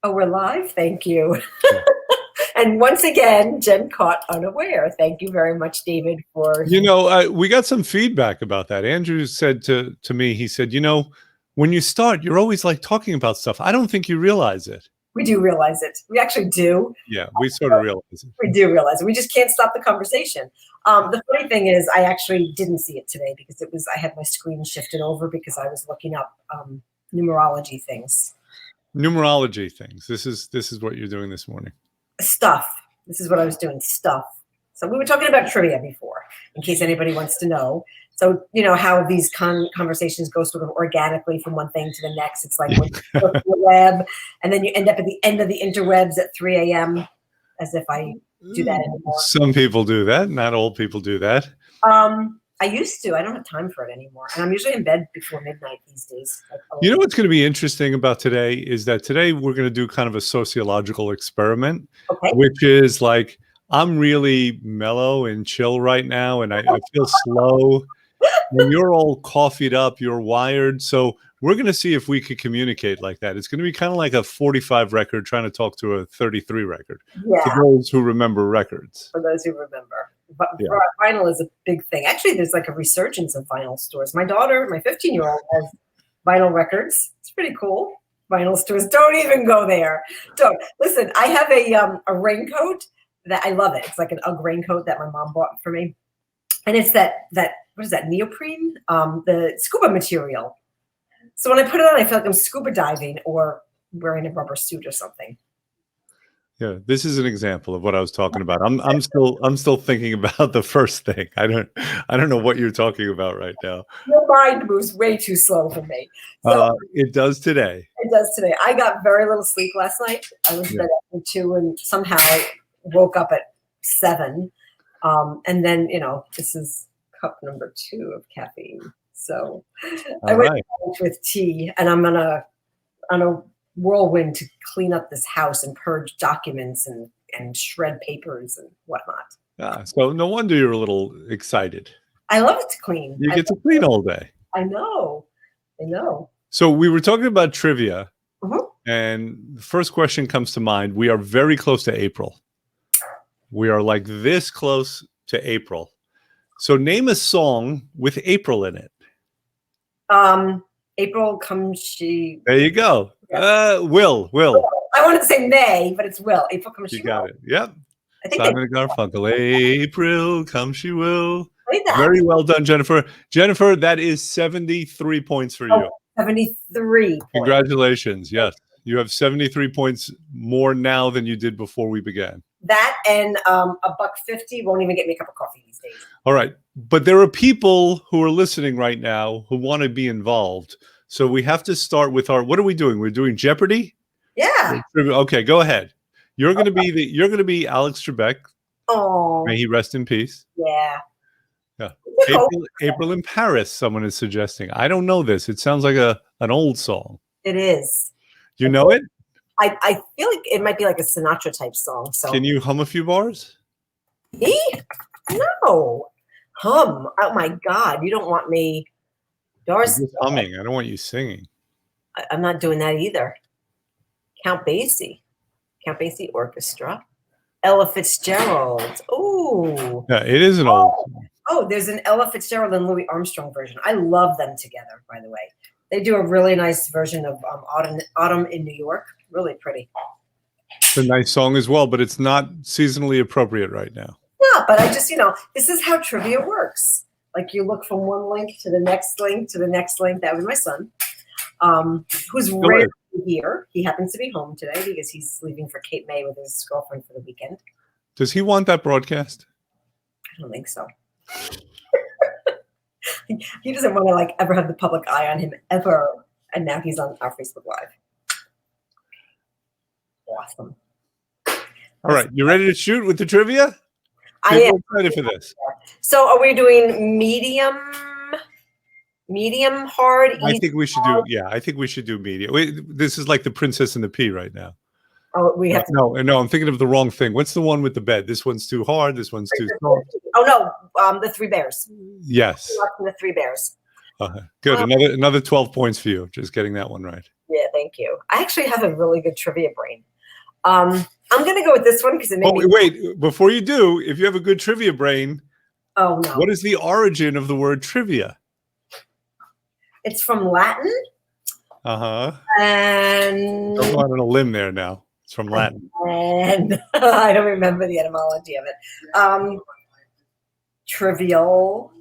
Oh, we're live? Thank you. Yeah. And once again, Jen caught unaware. Thank you very much, David, for... We got some feedback about that. Andrew said to me, he said, when you start, you're always like talking about stuff. I don't think you realize it. We do realize it. We actually do. Yeah, we sort of realize it. We do realize it. We just can't stop the conversation. The funny thing is, I actually didn't see it today because I had my screen shifted over because I was looking up numerology things. Numerology things. This is what you're doing this morning. Stuff. This is what I was doing. Stuff. So we were talking about trivia before, in case anybody wants to know. So you know how these conversations go sort of organically from one thing to the next. It's like when you go to the web, and then you end up at the end of the interwebs at 3 a.m. As if I do that anymore. Some people do that. Not all people do that. I used to. I don't have time for it anymore. And I'm usually in bed before midnight these days. You know what's going to be interesting about today is that today we're going to do kind of a sociological experiment, which is like, I'm really mellow and chill right now, and I feel slow. And you're all coffeeed up, you're wired. So we're going to see if we could communicate like that. It's going to be kind of like a 45 record trying to talk to a 33 record. Yeah. For those who remember records. For those who remember. But vinyl is a big thing. Actually, there's like a resurgence of vinyl stores. My daughter, my 15-year-old, has vinyl records. It's pretty cool. Vinyl stores. Don't even go there. Don't. Listen, I have a raincoat that I love it. It's like an UGG raincoat that my mom bought for me. And it's that what is that, neoprene? The scuba material. So when I put it on, I feel like I'm scuba diving or wearing a rubber suit or something. Yeah, this is an example of what I was talking about. I'm still thinking about the first thing. I don't know what you're talking about right now. Your mind moves way too slow for me. So, it does today. It does today. I got very little sleep last night. I was in bed at 2 and somehow I woke up at 7. And then, this is cup number 2 of caffeine. So I went with tea, and I'm on a whirlwind to clean up this house and purge documents and shred papers and whatnot. So no wonder you're a little excited. I love to clean. You get to clean all day. I know. So we were talking about trivia, and the first question comes to mind. We are very close to April. We are like this close to April. So name a song with April in it. April comes she. There you go. Will. I wanted to say May, but it's Will. April comes she. You got it. Yep. I think Simon and Garfunkel. April come she will. Very well done, Jennifer. Jennifer, that is 73 points for you. 73 points. Congratulations. Yes. You have 73 points more now than you did before we began. That and $1.50 won't even get me a cup of coffee these days. All right. But there are people who are listening right now who want to be involved. So we have to start with what are we doing? We're doing Jeopardy? Yeah. Okay, go ahead. You're going to be Alex Trebek. Oh. May he rest in peace. Yeah. April in Paris, someone is suggesting. I don't know this. It sounds like an old song. It is. You know it? I feel like it might be like a Sinatra type song. So can you hum a few bars? Me? No. Hum. Oh my God. You don't want me. Doris. Just humming. I don't want you singing. I'm not doing that either. Count Basie Orchestra. Ella Fitzgerald. Oh. Yeah, it is an old song. Oh, there's an Ella Fitzgerald and Louis Armstrong version. I love them together, by the way. They do a really nice version of Autumn in New York. Really pretty. It's a nice song as well, but it's not seasonally appropriate right now. No, but I just, this is how trivia works. Like you look from one link to the next link to the next link. That was my son, who's rarely here. He happens to be home today because he's leaving for Cape May with his girlfriend for the weekend. Does he want that broadcast? I don't think so. He doesn't want to ever have the public eye on him ever. And now he's on our Facebook Live. Awesome. All right. You ready to shoot with the trivia? I am excited for this. So are we doing medium, hard? I think we should do, I think we should do medium. This is like the Princess and the Pea right now. Oh, we have to. No, I'm thinking of the wrong thing. What's the one with the bed? This one's too hard. This one's too soft. Oh no, the Three Bears. Yes. The Three Bears. Good. Another 12 points for you. Just getting that one right. Yeah, thank you. I actually have a really good trivia brain. I'm going to go with this one because it made me. Wait, before you do, if you have a good trivia brain, oh no, what is the origin of the word trivia? It's from Latin. And don't go out on a limb there now. It's from Latin. And I don't remember the etymology of it. Trivial.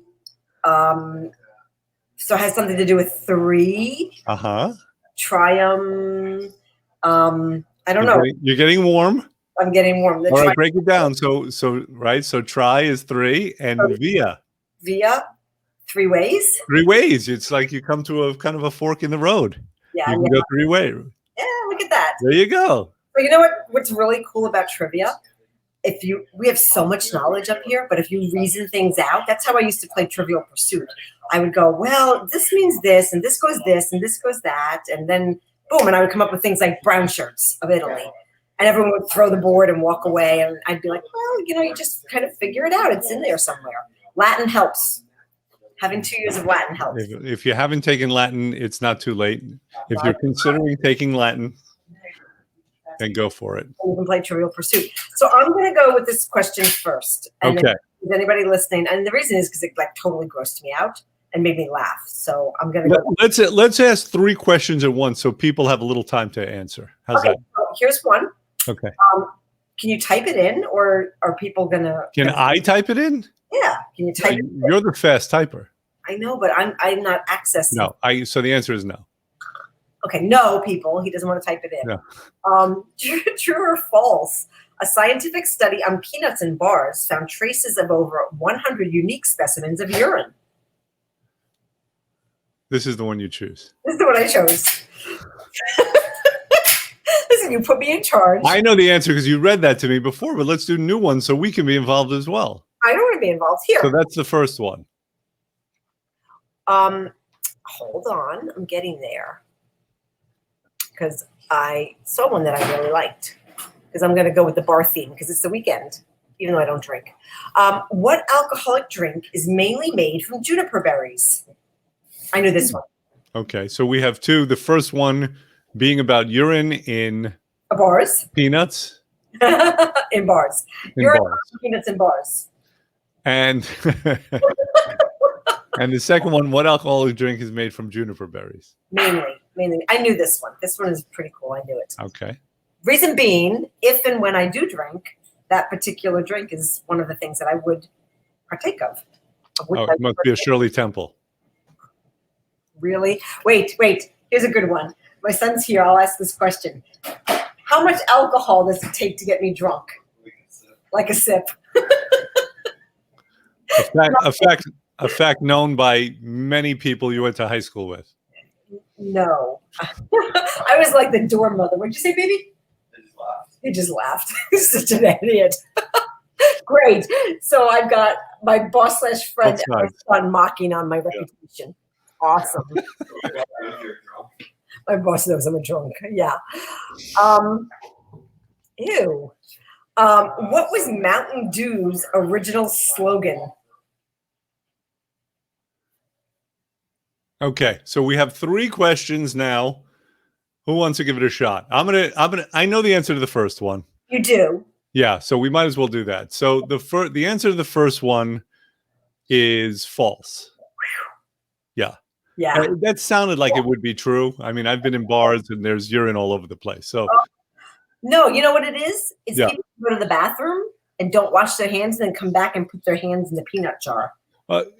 So it has something to do with three. Triumph. I don't know. You're getting warm. I'm getting warm. All right, break it down. So tri is three, and via. Via, three ways. Three ways. It's like you come to a kind of a fork in the road. Yeah, you can go three ways. Yeah, look at that. There you go. But you know what's really cool about trivia? We have so much knowledge up here, but if you reason things out, that's how I used to play Trivial Pursuit. I would go, well, this means this, and this goes this, and this goes that, and then boom, and I would come up with things like brown shirts of Italy. And everyone would throw the board and walk away, and I'd be like, well, you just kind of figure it out. It's in there somewhere. Latin helps. Having 2 years of Latin helps. If you haven't taken Latin, it's not too late. If you're considering taking Latin, then go for it. You can play Trivial Pursuit. So I'm going to go with this question first. And okay. Is anybody listening? And the reason is because it totally grossed me out and made me laugh. So I'm going to go. Let's ask 3 questions at once so people have a little time to answer. How's that? So here's one. Okay. Can you type it in, or are people going to? Can I type it in? Yeah. Can you type it in? You're the fast typer. I know, but I'm not accessing. No. So the answer is no. Okay, no, people. He doesn't want to type it in. No. True or false? A scientific study on peanuts in bars found traces of over 100 unique specimens of urine. This is the one you choose. This is the one I chose. Listen, you put me in charge. I know the answer because you read that to me before, but let's do new ones so we can be involved as well. I don't want to be involved here. So that's the first one. Hold on. I'm getting there. Because I saw one that I really liked. Because I'm going to go with the bar theme because it's the weekend, even though I don't drink. What alcoholic drink is mainly made from juniper berries? I knew this one. Okay, so we have 2. The first one being about urine in bars. Peanuts. In bars. Urine peanuts in bars. And and the second one, what alcoholic drink is made from juniper berries? Mainly. I knew this one. This one is pretty cool. I knew it. Okay. Reason being, if and when I do drink, that particular drink is one of the things that I would partake of. It must be a Shirley Temple. Really? Wait. Here's a good one. My son's here. I'll ask this question. How much alcohol does it take to get me drunk? Like a sip. A fact known by many people you went to high school with. No. I was like the dorm mother. What'd you say, baby? He just laughed. He's such an idiot. Great. So I've got my boss / friend and my son mocking on my reputation. Awesome. My boss knows I'm a drunk. Yeah. Ew. What was Mountain Dew's original slogan? Okay, so we have 3 questions now. Who wants to give it a shot? I know the answer to the first one. You do? Yeah, so we might as well do that. So the answer to the first one is false. Yeah. Yeah. That sounded like it would be true. I mean, I've been in bars and there's urine all over the place. So no, you know what it is? It's people who go to the bathroom and don't wash their hands and then come back and put their hands in the peanut jar.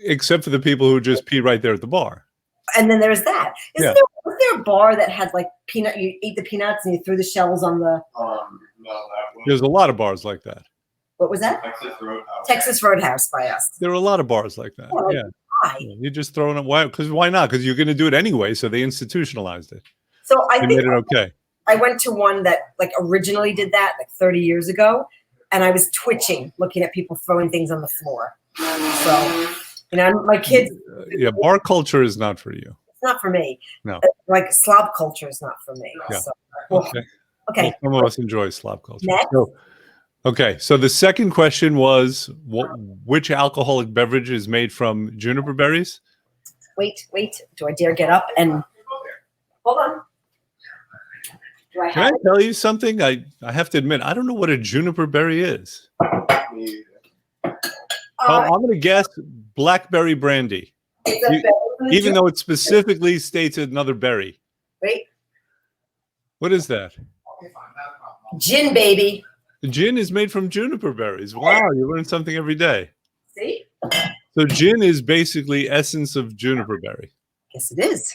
Except for the people who just pee right there at the bar. And then there's that. Was there a bar that had like peanut? You ate the peanuts and you threw the shells on the. No, there's a lot of bars like that. What was that? Texas Roadhouse by us. There are a lot of bars like that. Yeah. Why? You're just throwing it. Why? Because why not? Because you're going to do it anyway. So they institutionalized it. So I think made it okay. I went to one that originally did that 30 years ago, and I was twitching looking at people throwing things on the floor. So. My kids. Yeah, bar culture is not for you. It's not for me. No. Slob culture is not for me. Yeah. So, okay. Okay. Well, some of us enjoy slob culture. Next. So the second question was, which alcoholic beverage is made from juniper berries? Wait. Do I dare get up and hold on? Do I Can have I it? tell you something? I have to admit, I don't know what a juniper berry is. I'm going to guess blackberry brandy. It's a berry from the Even though it specifically states another berry. Wait. What is that? Gin, baby. Gin is made from juniper berries. Wow, you learn something every day. See? So gin is basically essence of juniper berry. Yes, it is.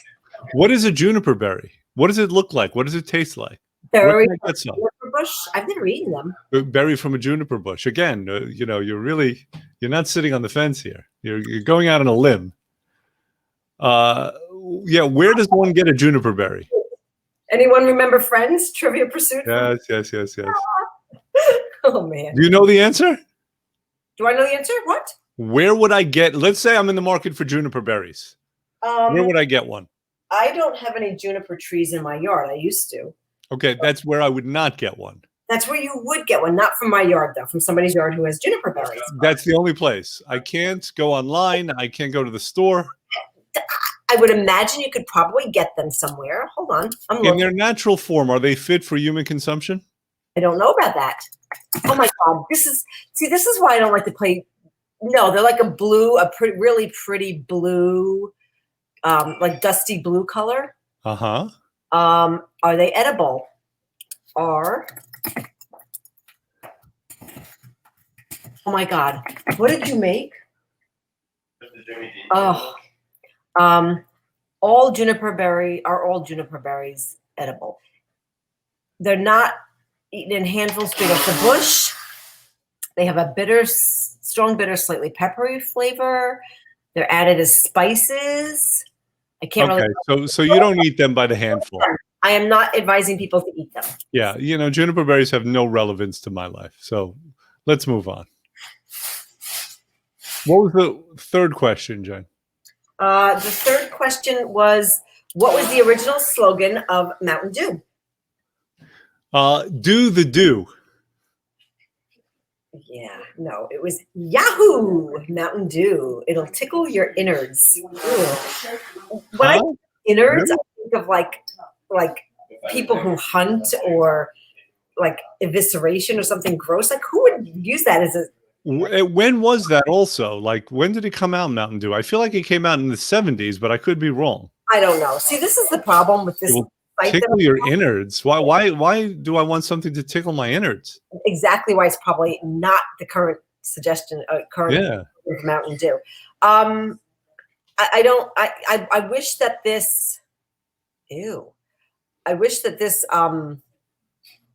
What is a juniper berry? What does it look like? What does it taste like? Berry Where can I get some? juniper bush. I've never eaten them. A berry from a juniper bush. Again, you're not sitting on the fence here. You're going out on a limb. Yeah, where does one get a juniper berry? Anyone remember Friends? Trivia Pursuit? Yes. Oh, man. Do you know the answer? Do I know the answer? What? Where would I get? Let's say I'm in the market for juniper berries. Where would I get one? I don't have any juniper trees in my yard. I used to. Okay, that's where I would not get one. That's where you would get one, not from my yard, though, from somebody's yard who has juniper berries. That's the only place. I can't go online. I can't go to the store. I would imagine you could probably get them somewhere. Hold on. I'm looking. In their natural form, are they fit for human consumption? I don't know about that. Oh my God. This is why I don't like to play. No, they're like really pretty blue, like dusty blue color. Uh-huh. Are they edible? Oh my God. What did you make? Oh. All juniper berries edible. They're not eaten in handfuls straight off the bush. They have a strong bitter, slightly peppery flavor. They're added as spices. I can't really. So you don't eat them by the handful. I am not advising people to eat them. Yeah, juniper berries have no relevance to my life. So let's move on. What was the third question, Jen? The third question was, what was the original slogan of Mountain Dew? Do the do. Yeah, no, it was Yahoo! Mountain Dew. It'll tickle your innards. When I think innards, I think of like people who hunt or like evisceration or something gross. Like, who would use that as a? When was that also? Like, when did it come out, Mountain Dew? I feel like it came out in the 70s, but I could be wrong. I don't know. See, this is the problem with this. Tickle your innards. Why do I want something to tickle my innards? Exactly why it's probably not the current suggestion. Of Mountain Dew. I wish that this. Ew. I wish that this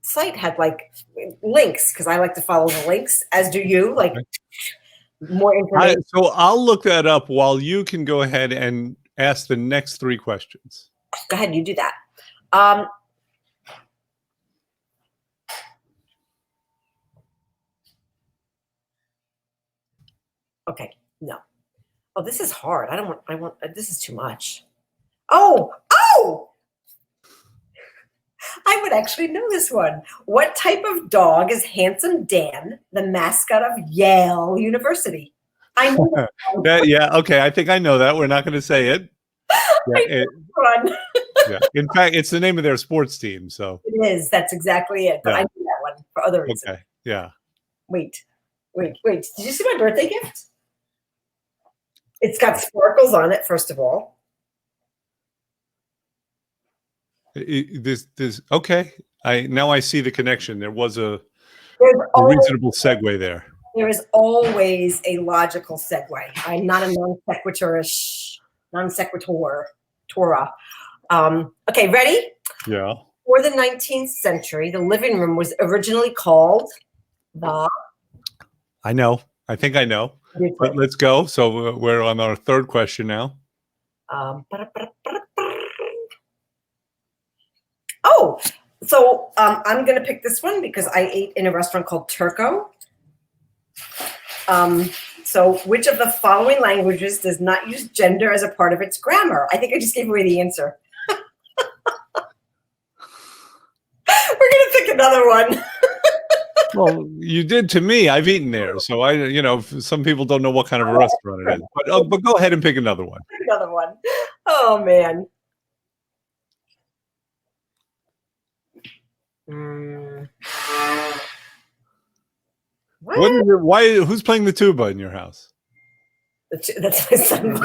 site had like links, because I like to follow the links, as do you. Like more information. So I'll look that up while you can go ahead and ask the next three questions. Go ahead, you do that. Okay, no. Oh, this is hard. I want, this is too much. Oh! I would actually know this one. What type of dog is Handsome Dan, the mascot of Yale University? I know that. Yeah, okay. I think I know that. We're not going to say it. Yeah, in fact, it's the name of their sports team. So it is. That's exactly it. But I knew that one for other reasons. Okay. Yeah. Wait. Did you see my birthday gift? It's got sparkles on it, first of all. Okay. Now I see the connection. There was a reasonable segue there. There is always a logical segue. I'm not a non sequitur. Okay, ready? Yeah. For the 19th century, the living room was originally called the. I know. I think I know. But let's go. So we're on our third question now. I'm going to pick this one because I ate in a restaurant called Turco. So which of the following languages does not use gender as a part of its grammar? I think I just gave away the answer. We're going to pick another one. Well, you did to me. I've eaten there. So some people don't know what kind of a restaurant it is. But go ahead and pick another one. Another one. Oh, man. Mm. What is it? Why? Who's playing the tuba in your house? That's my son.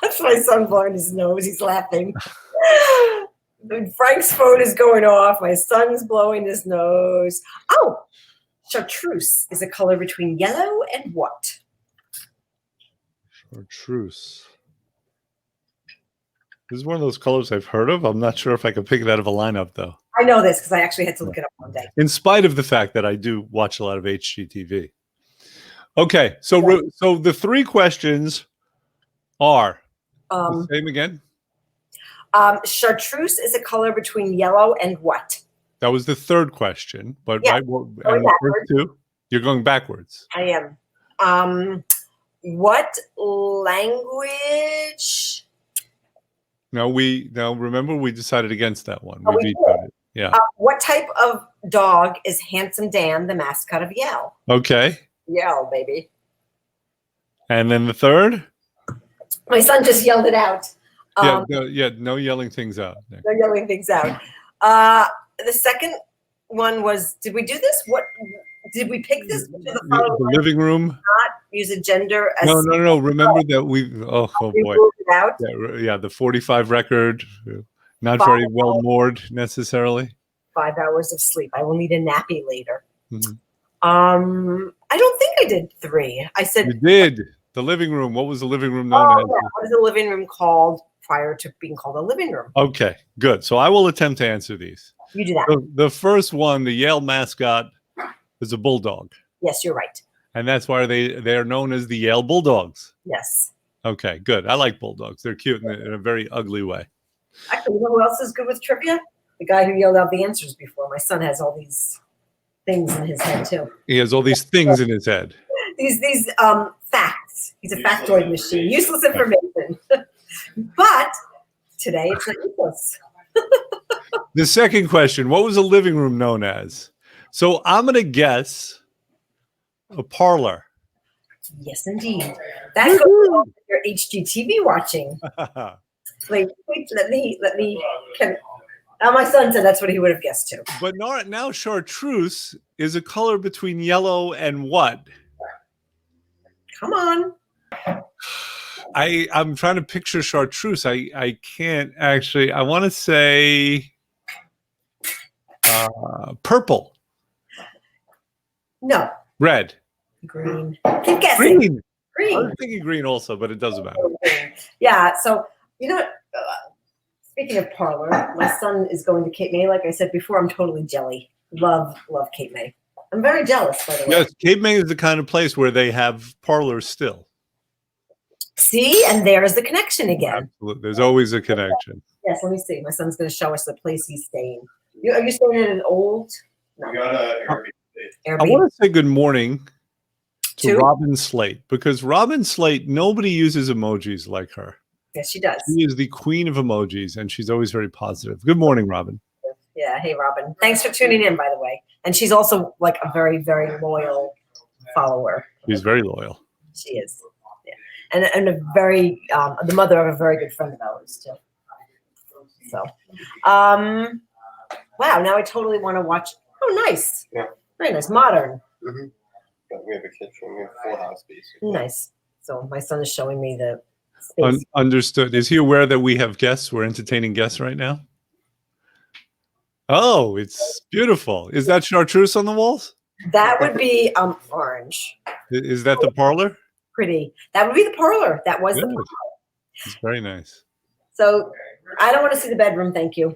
That's my son blowing his nose. He's laughing. Frank's phone is going off. My son's blowing his nose. Oh, chartreuse is a color between yellow and what? Chartreuse. This is one of those colors I've heard of. I'm not sure if I can pick it out of a lineup, though. I know this because I actually had to look it up one day. In spite of the fact that I do watch a lot of HGTV. Okay, so so the three questions are the same again. Chartreuse is a color between yellow and what? That was the third question, but yeah. right, and the first two, you're going backwards. I am. What language? No, remember we decided against that one. We vetoed it. Yeah. What type of dog is Handsome Dan, the mascot of Yale? Okay. Yale, baby. And then the third? My son just yelled it out. No yelling things out. No yelling things out. The second one was, did we do this? What did we pick this? The living room. Not use a gender as no. Remember that we boy. It out. Yeah, the 45 record, not very well moored necessarily. 5 hours of sleep. I will need a nappy later. Mm-hmm. I don't think I did 3. I said you did. The living room. What was the living room known as? Yeah. What was the living room called prior to being called a living room? Okay, good. So I will attempt to answer these. You do that. The first one, the Yale mascot, is a bulldog. Yes, you're right. And that's why they're known as the Yale Bulldogs. Yes. Okay, good. I like bulldogs. They're cute in a very ugly way. Actually, you know who else is good with trivia? The guy who yelled out the answers before. My son has all these things in his head too. He has all these things in his head. These facts. He's a factoid machine. Useless information. But today it's not useless. The second question, what was a living room known as? So I'm going to guess a parlor. Yes, indeed. That goes along with your HGTV watching. Wait, let me. My son said that's what he would have guessed too. But now chartreuse is a color between yellow and what? Come on. I'm trying to picture chartreuse. I can't actually. I want to say purple. No. Red. Green. Keep guessing. Green. I was thinking green also, but it doesn't matter. Yeah. So you know what? Speaking of parlor, my son is going to Cape May. Like I said before, I'm totally jelly. Love Cape May. I'm very jealous, by the way. Yes, Cape May is the kind of place where they have parlors still. See, and there's the connection again. Absolutely. There's always a connection. Yes, let me see. My son's going to show us the place he's staying. Are you staying in an old? No. We got an Airbnb. I want to say good morning to Robin Slate, because Robin Slate, nobody uses emojis like her. Yes, she does. She is the queen of emojis, and she's always very positive. Good morning, Robin. Yeah. Hey, Robin. Thanks for tuning in, by the way. And she's also like a very, very loyal follower. She's very loyal. She is. Yeah. And a very, the mother of a very good friend of ours, too. So, wow. Now I totally want to watch. Oh, nice. Yeah. Very nice. Modern. Mm-hmm. We have a kitchen. We have a full house, basically. Nice. So my son is showing me the space. Understood. Is he aware that we have guests? We're entertaining guests right now? Oh, it's beautiful. Is that chartreuse on the walls? That would be orange. Is that the parlor? Pretty. That would be the parlor. That was the parlor. It's very nice. So I don't want to see the bedroom. Thank you.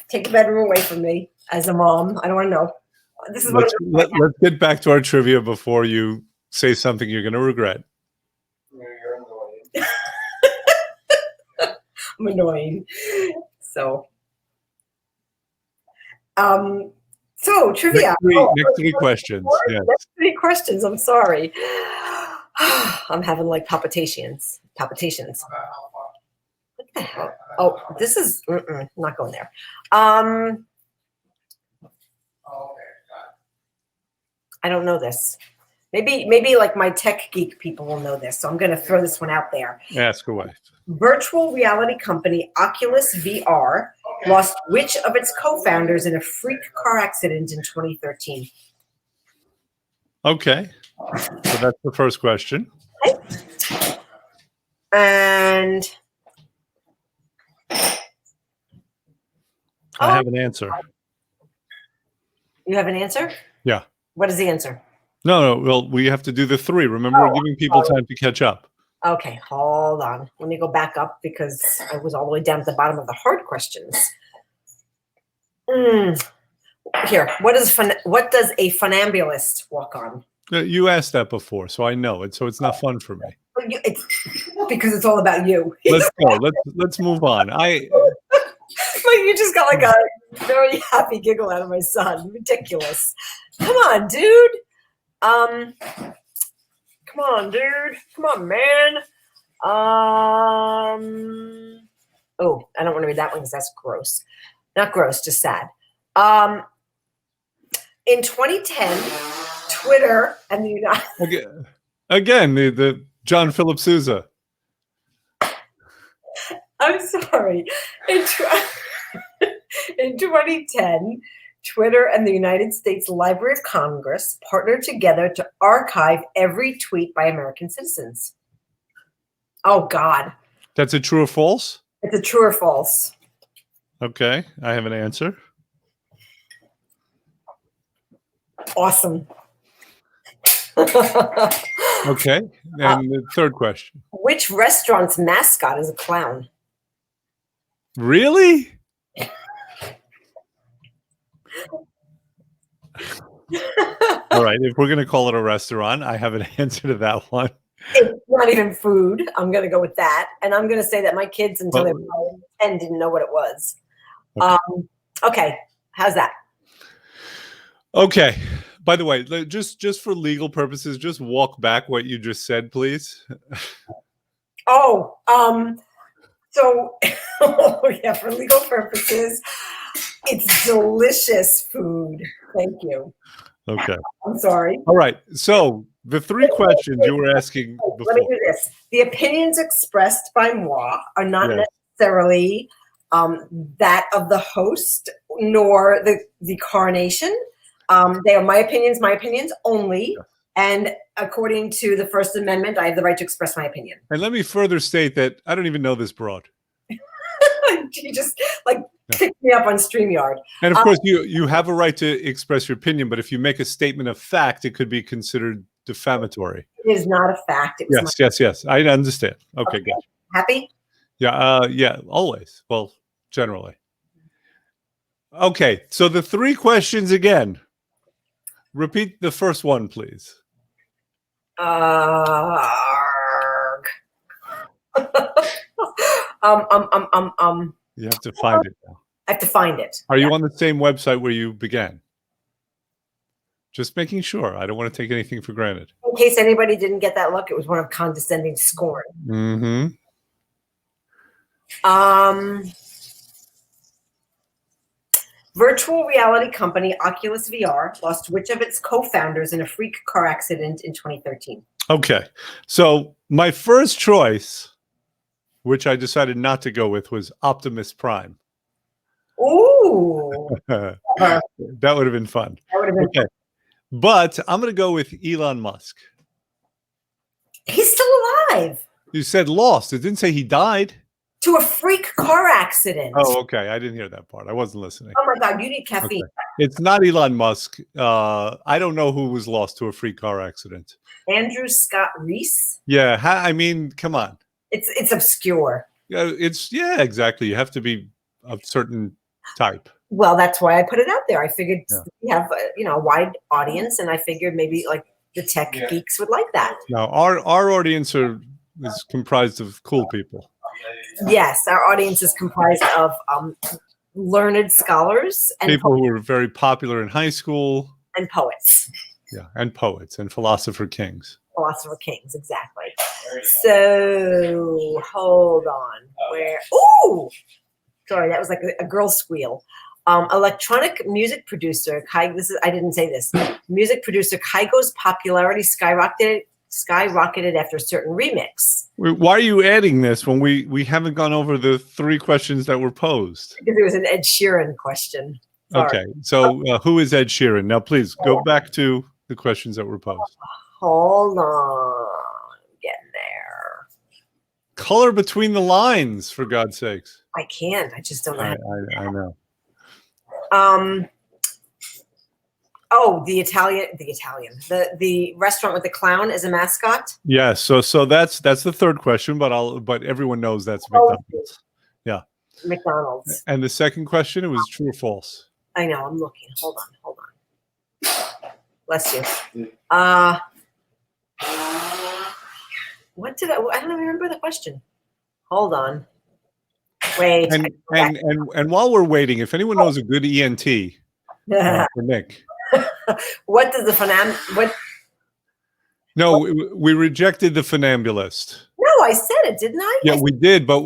Take the bedroom away from me as a mom. I don't want to know. This is let's get back to our trivia before you say something you're going to regret. You're annoying. I'm annoying. So trivia. Next three questions. Yes. Next 3 questions. I'm sorry. I'm having like palpitations. What the hell? Oh, this is not going there. I don't know this. Maybe like my tech geek people will know this. So I'm going to throw this one out there. Ask away. Virtual reality company Oculus VR lost which of its co-founders in a freak car accident in 2013? Okay. So that's the first question. Okay. And I have an answer. You have an answer? Yeah. What is the answer? No. Well, we have to do the three. Remember, we're giving people time to catch up. Okay, hold on. Let me go back up because I was all the way down at the bottom of the hard questions. Here, what does a funambulist walk on? You asked that before, so I know it. So it's not fun for me. It's because it's all about you. Let's go. Let's move on. You just got like a very happy giggle out of my son. Ridiculous. Come on, dude. Come on, dude. Come on, man. Oh, I don't want to read that one because that's gross. Not gross, just sad. In 2010, Twitter and the United again the John Philip Sousa. I'm sorry. In 2010, Twitter and the United States Library of Congress partnered together to archive every tweet by American citizens. Oh, God. That's a true or false? It's a true or false. Okay. I have an answer. Awesome. Okay. And the third question. Which restaurant's mascot is a clown? Really? All right. If we're going to call it a restaurant, I have an answer to that one. It's not even food. I'm going to go with that. And I'm going to say that my kids, until they were 10, didn't know what it was. Okay. How's that? Okay. By the way, just for legal purposes, just walk back what you just said, please. So, yeah, for legal purposes, it's delicious food. Thank you. Okay. I'm sorry. All right. So the three questions you were asking before. Let me do this. The opinions expressed by moi are not necessarily that of the host nor the coronation. They are my opinions only. Yeah. And according to the First Amendment, I have the right to express my opinion. And let me further state that I don't even know this broad. You just picked me up on StreamYard. And of course, you have a right to express your opinion, but if you make a statement of fact, it could be considered defamatory. It is not a fact. Yes. I understand. Okay, good. Happy? Yeah, always. Well, generally. Okay, so the three questions again. Repeat the first one, please. You have to find it now. I have to find it. Are you on the same website where you began? Just making sure. I don't want to take anything for granted. In case anybody didn't get that look, it was one of condescending scorn. Mm-hmm. Virtual reality company Oculus VR lost which of its co-founders in a freak car accident in 2013? Okay. So my first choice, which I decided not to go with, was Optimus Prime. Ooh. That would have been fun. That would have been fun. But I'm going to go with Elon Musk. He's still alive. You said lost. It didn't say he died. To a freak car accident. Oh, okay. I didn't hear that part. I wasn't listening. Oh, my God. You need caffeine. Okay. It's not Elon Musk. I don't know who was lost to a freak car accident. Andrew Scott Reese? Yeah. I mean, come on. It's obscure. Yeah, exactly. You have to be a certain type. Well, that's why I put it out there. I figured we have a wide audience, and I figured maybe like the tech geeks would like that. Now, our audience is comprised of cool people. Yes, our audience is comprised of learned scholars and people who were very popular in high school. And poets. Yeah, and poets and philosopher kings. Philosopher kings, exactly. So, hold on. Ooh! Sorry, that was like a girl squeal. Electronic music producer, I didn't say this. Music producer Kygo's popularity skyrocketed skyrocketed after a certain remix. Why are you adding this when we haven't gone over the 3 questions that were posed? Because it was an Ed Sheeran question. Sorry. Okay, so who is Ed Sheeran? Now, please go back to the questions that were posed. Hold on. I'm getting there. Color between the lines, for God's sakes. I can't. I just don't know. I know. Oh, the restaurant with the clown as a mascot. Yes. So that's the 3rd question, but everyone knows that's McDonald's. Yeah. McDonald's. And the 2nd question, it was true or false. I know. I'm looking. Hold on. Bless you. What did I don't remember the question. Hold on. Wait. And while we're waiting, if anyone knows a good ENT for Nick. What does the what? No, we rejected the funambulist. No, I said it, didn't I? Yeah, we did, but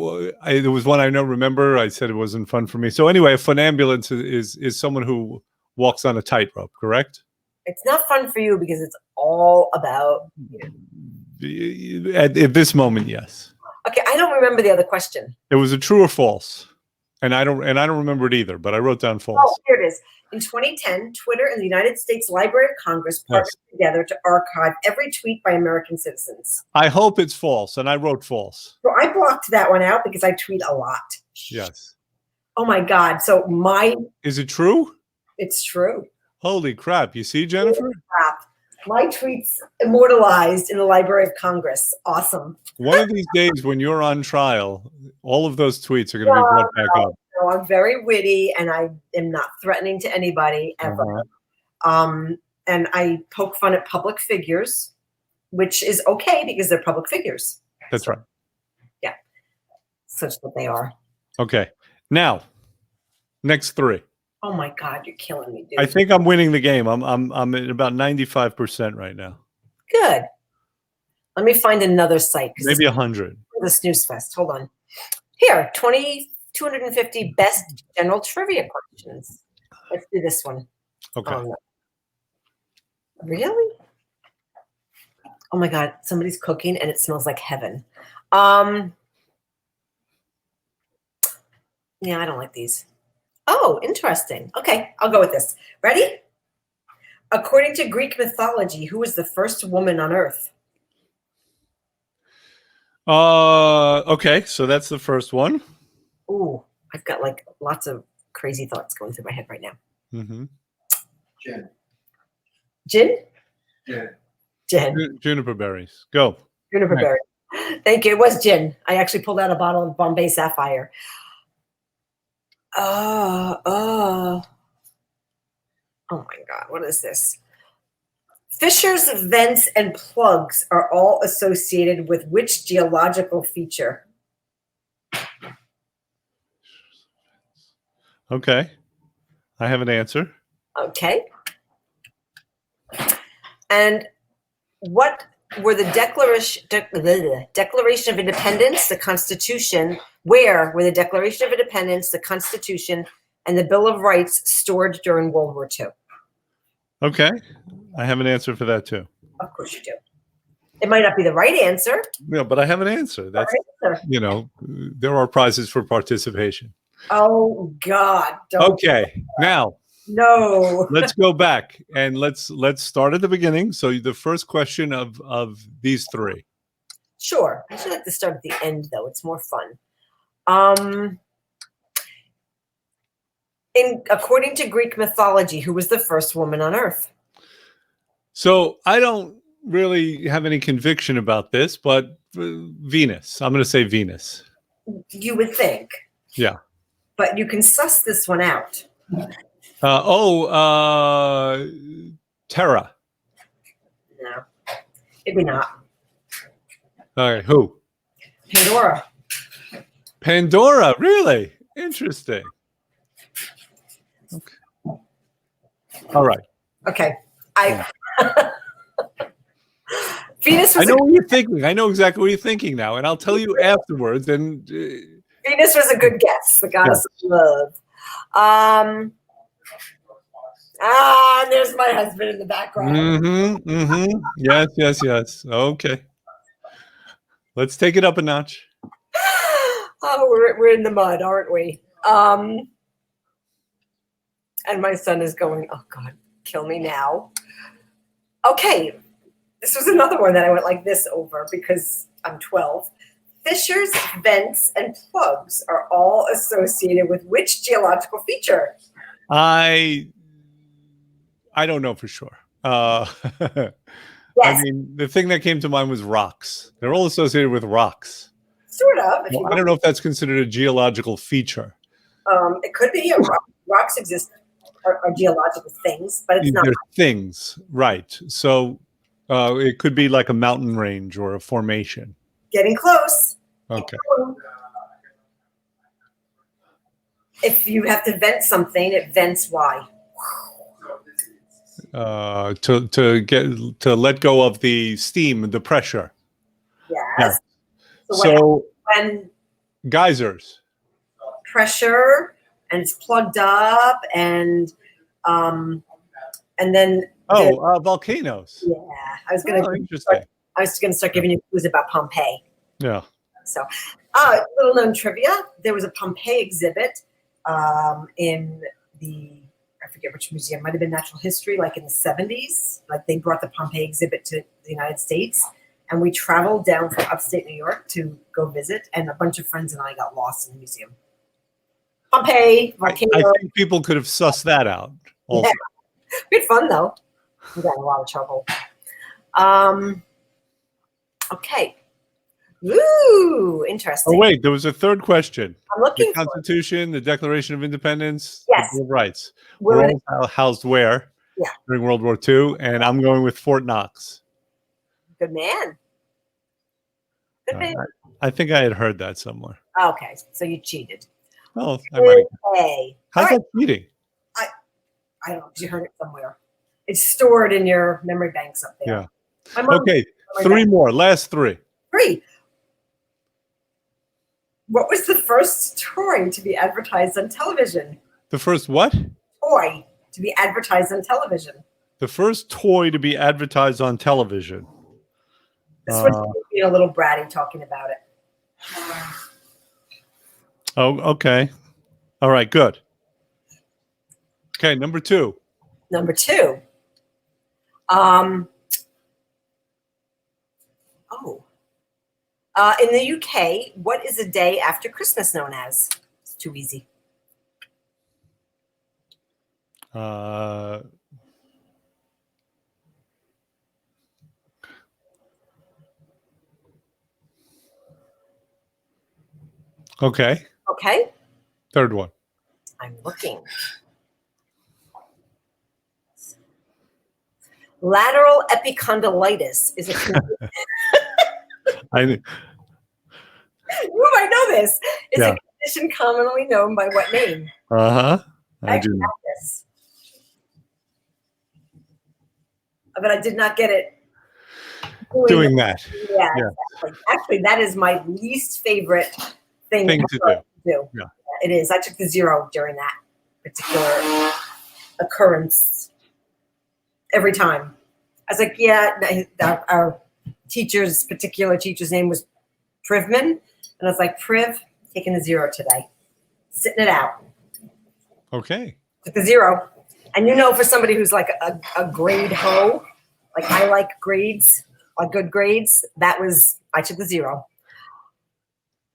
there was one I don't remember. I said it wasn't fun for me. So anyway, a funambulist is someone who walks on a tightrope, correct? It's not fun for you because it's all about you. At this moment, yes. Okay, I don't remember the other question. It was a true or false, and I don't remember it either. But I wrote down false. Oh, here it is. In 2010, Twitter and the United States Library of Congress partnered together to archive every tweet by American citizens. I hope it's false, and I wrote false. So I blocked that one out because I tweet a lot. Yes. Oh my God! So is it true? It's true. Holy crap! You see, Jennifer? My tweets immortalized in the Library of Congress. Awesome. One of these days, when you're on trial, all of those tweets are going to be brought back up. No, I'm very witty, and I am not threatening to anybody ever. And I poke fun at public figures, which is okay because they're public figures. That's right. Yeah, such that they are. Okay. Now, next 3. Oh my God, you're killing me, dude. I think I'm winning the game. I'm at about 95% right now. Good. Let me find another site. Maybe 100. The snooze fest. Hold on. Here, 250 best general trivia questions. Let's do this one. Okay. Really? Oh my God, somebody's cooking and it smells like heaven. Yeah, I don't like these. Oh, interesting. Okay, I'll go with this. Ready? According to Greek mythology, who was the first woman on Earth? Okay, so that's the first one. Ooh, I've got like lots of crazy thoughts going through my head right now. Mm-hmm. Jen. Gin? Jen. Jen. Juniper berries. Go. Juniper berry. Thank you. It was gin. I actually pulled out a bottle of Bombay Sapphire. Oh my God, what is this? Fissures, vents, and plugs are all associated with which geological feature? Okay. I have an answer. Okay. And what were the Declaration of Independence, the Constitution, where were the Declaration of Independence, the Constitution, and the Bill of Rights stored during World War II? Okay. I have an answer for that too. Of course you do. It might not be the right answer. Yeah, but I have an answer. That's, there are prizes for participation. Oh God. Okay. Now, no. Let's go back and let's start at the beginning. So the first question of these 3. Sure. I should like to start at the end though. It's more fun. According to Greek mythology, who was the first woman on Earth? So I don't really have any conviction about this, but Venus. I'm going to say Venus. You would think. Yeah. But you can suss this one out. Terra. No, maybe not. All right, who? Pandora. Pandora, really? Interesting. Okay. All right. Okay. Venus was I know what you're thinking. I know exactly what you're thinking now, and I'll tell you afterwards. And Venus was a good guess, the goddess of love. Ah, and there's my husband in the background. Mm-hmm. Mm-hmm. Yes, yes, yes. Okay. Let's take it up a notch. Oh, we're in the mud, aren't we? And my son is going, oh God, kill me now. Okay, this was another one that I went like this over because I'm 12. Fissures, vents, and plugs are all associated with which geological feature? I don't know for sure. I Yes, mean, the thing that came to mind was rocks. They're all associated with rocks. sort of. If Well, you I don't know if that's considered a geological feature. it could be rocks exist are geological things, but it's not. They're things, right? So it could be like a mountain range or a formation. Getting close. Okay. If you have to vent something, it vents why? To let go of the steam, the pressure. Yes. Yeah. So when geysers. Pressure and it's plugged up and then volcanoes. Yeah, I was gonna start giving you clues about Pompeii. Yeah. So, little known trivia: there was a Pompeii exhibit in I forget which museum, might have been Natural History, like in the 70s. Like they brought the Pompeii exhibit to the United States, and we traveled down from upstate New York to go visit, and a bunch of friends and I got lost in the museum. Pompeii, volcano. I think people could have sussed that out. Also. Yeah. We had fun though. We got in a lot of trouble. Okay. Ooh, interesting. Oh wait, there was a third question. I'm looking the Constitution, the Declaration of Independence, yes, the Bill of Rights. We're all housed where? Yeah. During World War II, and I'm going with Fort Knox. Good man. Good man. I think I had heard that somewhere. Okay, so you cheated. Oh, I might have. Okay. How's that cheating? I don't know, because you heard it somewhere. It's stored in your memory banks up there. Yeah. Okay, three more. Last three. Three. What was the first toy to be advertised on television? The first what? Toy to be advertised on television. The first toy to be advertised on television. This was being a little bratty talking about it. Oh, okay. All right, good. Okay, number two. Number two. In the UK, what is the day after Christmas known as? It's too easy. Okay. Okay. Third one. I'm looking. Lateral epicondylitis is a condition. You might know this. It's a condition commonly known by what name? I do. But I did not get it. Doing that. Yeah. Exactly. Actually, that is my least favorite thing to do. Yeah. It is. I took the 0 during that particular occurrence every time. I was like, yeah, our particular teacher's name was Privman. And I was like, Priv, taking the 0 today. Sitting it out. Okay. Took the 0. And for somebody who's like a grade hoe, like I like grades, like good grades, I took the 0.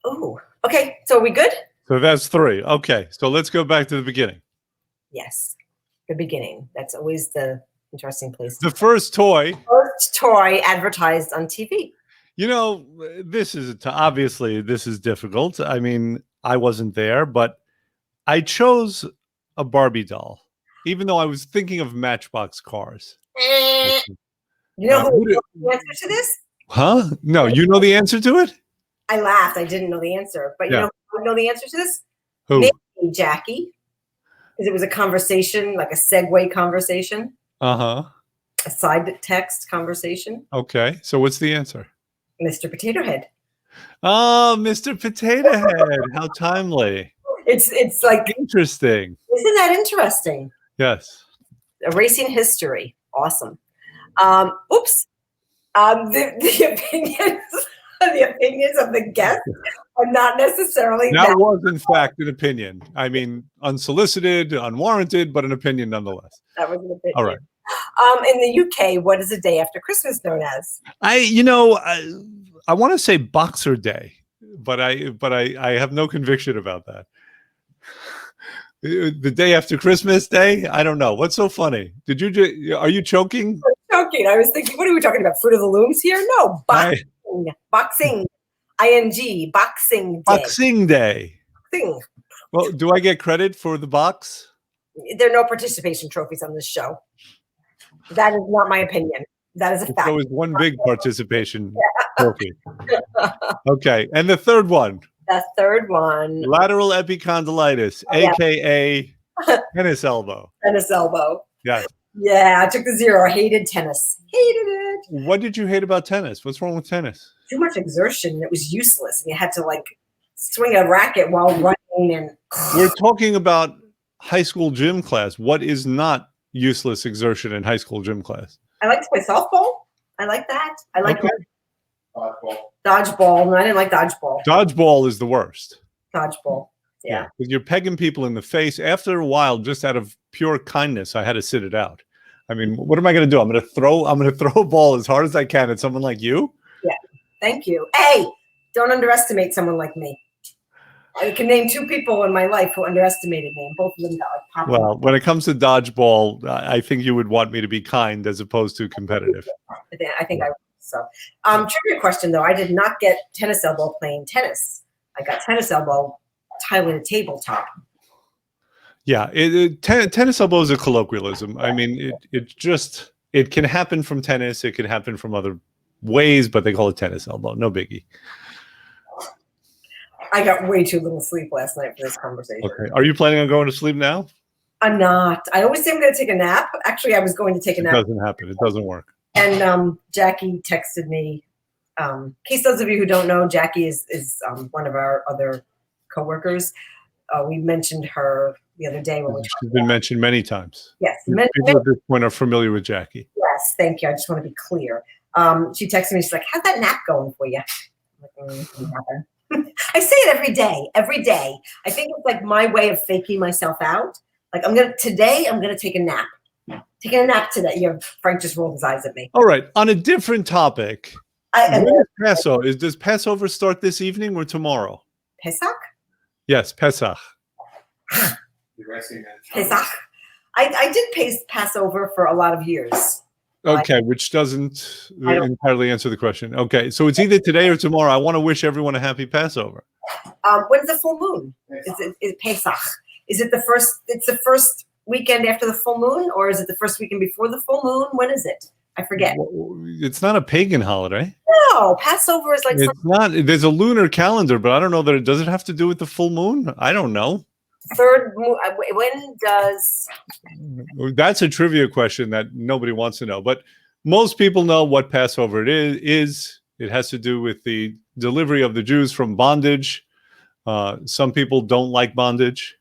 Oh, okay. So are we good? So that's 3. Okay. So let's go back to the beginning. Yes. The beginning. That's always the interesting place. The first toy. First toy advertised on TV. This is obviously this is difficult. I mean, I wasn't there, but I chose a Barbie doll, even though I was thinking of Matchbox cars. You know who knows the answer to this? Huh? No, you know the answer to it? I laughed. I didn't know the answer. But you know who would know the answer to this? Who? Maybe Jackie. Because it was a conversation, like a segue conversation. Uh-huh. A side text conversation. Okay. So what's the answer? Mr. Potato Head. Oh, Mr. Potato Head. How timely. It's like interesting. Isn't that interesting? Yes. Erasing history. Awesome. Oops. The opinions, the opinions of the guests are not necessarily that was in fact an opinion. I mean, unsolicited, unwarranted, but an opinion nonetheless. That was an opinion. All right. In the UK, what is the day after Christmas known as? I want to say Boxer Day, but I have no conviction about that. The day after Christmas Day? I don't know. What's so funny? Are you choking? I'm choking. I was thinking, what are we talking about? Fruit of the Looms here? No, boxing. Boxing. ING. Boxing Day. Boxing Day. Boxing. Well, do I get credit for the box? There are no participation trophies on this show. That is not my opinion. That is a fact. So it's one big participation trophy. Okay. And the third one. The third one. Lateral epicondylitis, a.k.a. tennis elbow. Tennis elbow. Yes. Yeah, I took the 0. I hated tennis. Hated it. What did you hate about tennis? What's wrong with tennis? Too much exertion. It was useless. And you had to like swing a racket while running. And we're talking about high school gym class. What is not useless exertion in high school gym class? I like to play softball. I like that. I like Dodgeball. Dodgeball. No, I didn't like dodgeball. Dodgeball is the worst. Dodgeball. Yeah. Because you're pegging people in the face. After a while, just out of pure kindness, I had to sit it out. I mean, what am I going to do? I'm going to throw a ball as hard as I can at someone like you. Yeah. Thank you. Hey, don't underestimate someone like me. I can name 2 people in my life who underestimated me, and both of them got like popped. Well, when it comes to dodgeball, I think you would want me to be kind as opposed to competitive. I think I would. So, trivia question though. I did not get tennis elbow playing tennis. I got tennis elbow tiling a tabletop. Yeah, tennis elbow is a colloquialism. I mean, it can happen from tennis. It can happen from other ways, but they call it tennis elbow. No biggie. I got way too little sleep last night for this conversation. Okay. Are you planning on going to sleep now? I'm not. I always say I'm going to take a nap. Actually, I was going to take a nap. It doesn't happen. It doesn't work. And Jackie texted me. In case those of you who don't know, Jackie is one of our other coworkers. We mentioned her the other day. She's been mentioned many times. Yes. People at this point are familiar with Jackie. Yes, thank you. I just want to be clear. She texted me. She's like, how's that nap going for you? I'm like, I say it every day. Every day. I think it's like my way of faking myself out. Like today I'm gonna take a nap. Taking a nap today. Frank just rolled his eyes at me. All right. On a different topic. Does Passover start this evening or tomorrow? Pesach? Yes, Pesach. Pesach. I did Passover for a lot of years. Okay, which doesn't entirely answer the question. Okay, so it's either today or tomorrow. I want to wish everyone a happy Passover. When's the full moon? Is it Pesach? Is it the first? It's the first weekend after the full moon, or is it the first weekend before the full moon? When is it? I forget. It's not a pagan holiday. No, Passover is like. It's not. There's a lunar calendar, but I don't know that it does. It have to do with the full moon? I don't know. Third moon. When does? That's a trivia question that nobody wants to know, but most people know what Passover it is. It has to do with the delivery of the Jews from bondage. Some people don't like bondage.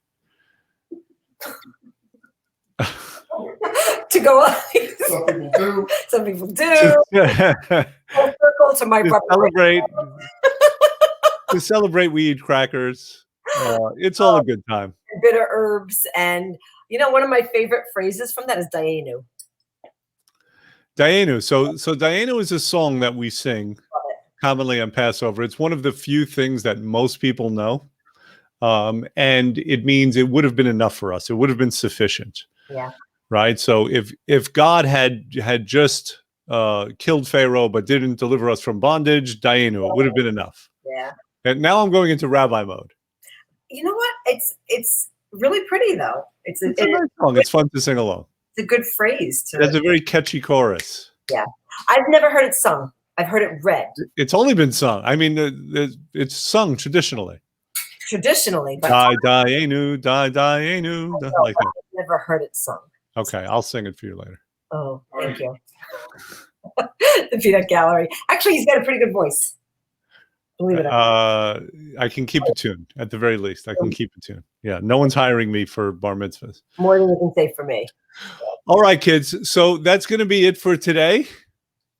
To go on. Some people do. Some people do. Full circle to my brother. To celebrate, we eat crackers. It's all a good time. Bitter herbs, and one of my favorite phrases from that is Dayenu. Dayenu. So Dayenu is a song that we sing commonly on Passover. It's one of the few things that most people know, and it means it would have been enough for us. It would have been sufficient. Yeah. Right. So if God had just killed Pharaoh but didn't deliver us from bondage, Dayenu, it would have been enough. Yeah. And now I'm going into rabbi mode. You know what? It's really pretty though. It's a nice song. It's fun to sing along. It's a good phrase. It's a very catchy chorus. Yeah. I've never heard it sung. I've heard it read. It's only been sung. I mean, it's sung traditionally. Traditionally, but Dayenu, Dayenu, like that. I've never heard it sung. Okay, I'll sing it for you later. Oh, thank you. The Peanut Gallery. Actually, he's got a pretty good voice. Believe it or not. I can keep a tune at the very least. I can keep a tune. Yeah, no one's hiring me for bar mitzvahs. More than you can say for me. All right, kids. So that's going to be it for today.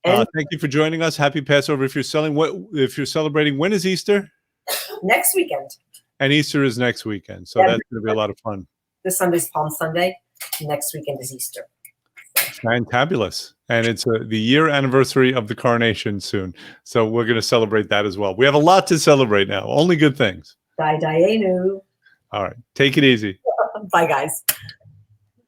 And Thank you for joining us. Happy Passover. If you're celebrating, when is Easter? next weekend. And Easter is next weekend. So that's going to be a lot of fun. This Sunday's Palm Sunday. Next weekend is Easter. Fantabulous. And it's the year anniversary of the coronation soon. So we're going to celebrate that as well. We have a lot to celebrate now. Only good things. Dayenu. All right. Take it easy. Bye, guys.